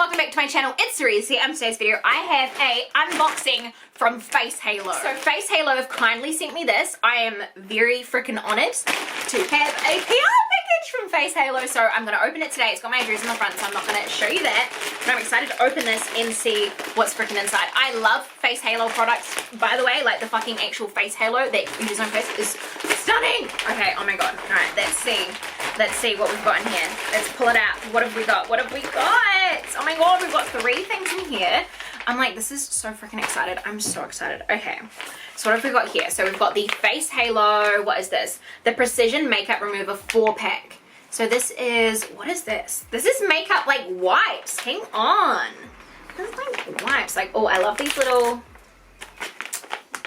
welcome back to my channel. It's Cerise here. In today's video, I have a unboxing from Face Halo. So Face Halo have kindly sent me this. I am very freaking honored to have a PR package from Face Halo. So I'm going to open it today. It's got my address on the front, so I'm not going to show you that. But I'm excited to open this and see what's freaking inside. I love Face Halo products, by the way. Like the fucking actual Face Halo that you use on face is stunning. Okay, oh my god. Alright, let's see. Let's see what we've got in here. Let's pull it out. What have we got? What have we got? Oh my god, we've got 3 things in here. I'm like, this is so freaking excited. I'm so excited. Okay, so what have we got here? So we've got the Face Halo, what is this? The Precision Makeup Remover 4-pack. So this is, what is this? This is makeup like wipes. Hang on. This is like wipes. Like, oh, I love these little,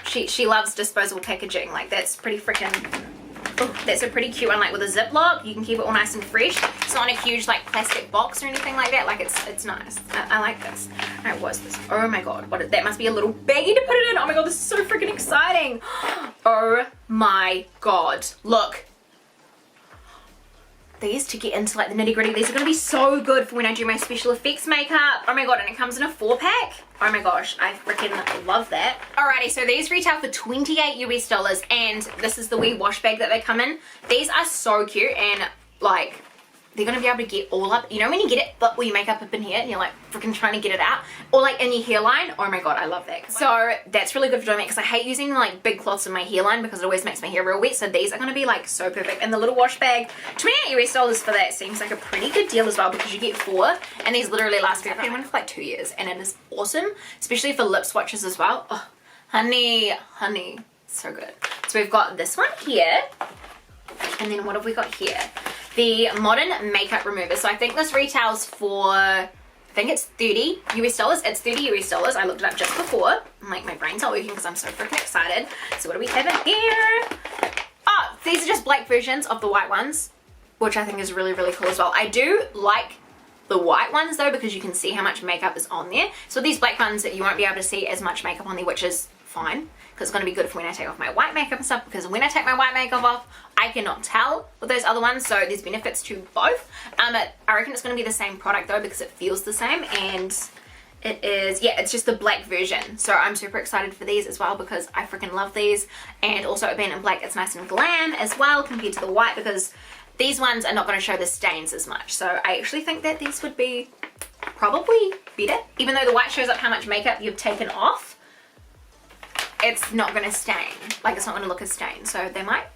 she loves disposable packaging. Like that's pretty freaking, oh, that's a pretty cute one, like with a Ziploc. You can keep it all nice and fresh. It's not a huge like plastic box or anything like that. Like it's nice. I like this. Alright, what's this? Oh my god, what? That must be a little baggie to put it in. Oh my god, this is so freaking exciting. Oh my god, look. These, to get into like the nitty gritty, these are going to be so good for when I do my special effects makeup. Oh my god, and it comes in a 4-pack. Oh my gosh, I freaking love that. Alrighty, so these retail for $28 US, and this is the wee wash bag that they come in. These are so cute, and like, they're going to be able to get all up. You know when you get it, but when you makeup up in here, and you're like freaking trying to get it out? Or like in your hairline? Oh my god, I love that. So that's really good for doing it, because I hate using like big cloths in my hairline because it always makes my hair real wet. So these are going to be like so perfect. And the little wash bag, $28 US for that seems like a pretty good deal as well, because you get 4, and these literally last forever. I've had one for like 2 years, and it is awesome, especially for lip swatches as well. Oh, honey, so good. So we've got this one here, and then what have we got here? The Modern Makeup Remover. So I think this retails for, I think it's $30 US. It's $30 US. I looked it up just before. I'm like, my brain's not working because I'm so freaking excited. So what do we have in here? Oh, these are just black versions of the white ones, which I think is really, really cool as well. I do like the white ones though, because you can see how much makeup is on there. So these black ones, you won't be able to see as much makeup on there, which is fine, because it's going to be good for when I take off my white makeup and stuff, because when I take my white makeup off, I cannot tell with those other ones. So there's benefits to both. I reckon it's going to be the same product though, because it feels the same, and it is, yeah, it's just the black version. So I'm super excited for these as well, because I freaking love these. And also it being in black, it's nice and glam as well compared to the white, because these ones are not going to show the stains as much. So I actually think that these would be probably better, even though the white shows up how much makeup you've taken off. It's not going to stain, like it's not going to look as stained, so they might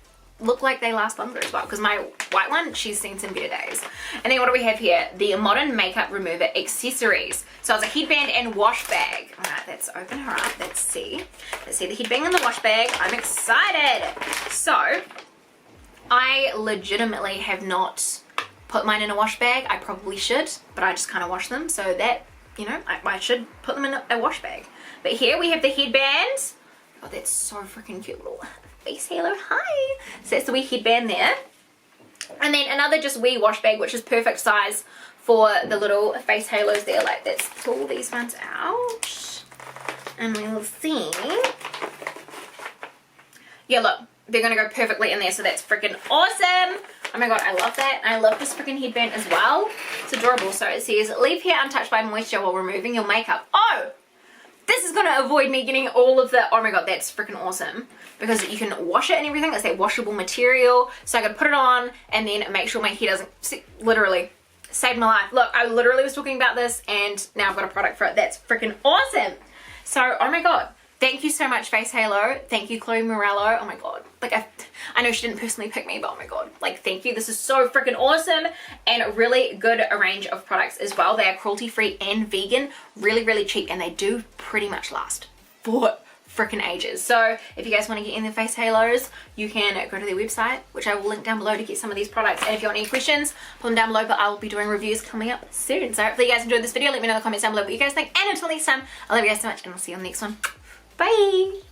look like they last longer as well, because my white one, she's seen some better days. And then what do we have here? The Modern Makeup Remover Accessories. So it's a headband and wash bag. Alright, let's open her up. Let's see the headband and the wash bag. I'm excited. So I legitimately have not put mine in a wash bag. I probably should, but I just kind of wash them, so that, you know, I should put them in a wash bag. But here we have the headband. Oh, that's so freaking cute, little Face Halo. Hi. So that's the wee headband there. And then another just wee wash bag, which is perfect size for the little Face Halos there. Like, let's pull these ones out, and we'll see. Yeah, look, they're gonna go perfectly in there, so that's freaking awesome. Oh my god, I love that. I love this freaking headband as well. It's adorable. So it says, leave hair untouched by moisture while removing your makeup. Oh! This is going to avoid me getting all of the, oh my god, that's freaking awesome, because you can wash it and everything. It's that washable material, so I can put it on and then make sure my hair doesn't, see, literally saved my life. Look, I literally was talking about this, and now I've got a product for it. That's freaking awesome. So, oh my god, thank you so much, Face Halo. Thank you, Chloe Morello. Oh my god, like I know she didn't personally pick me, but oh my god, like thank you. This is so freaking awesome, and a really good range of products as well. They are cruelty free and vegan, really, really cheap, and they do pretty much last for freaking ages. So if you guys want to get in the Face Halos, you can go to their website, which I will link down below, to get some of these products. And if you want any questions, put them down below, but I will be doing reviews coming up soon. So hopefully you guys enjoyed this video. Let me know in the comments down below what you guys think, and until next time, I love you guys so much, and I'll see you on the next one. Bye.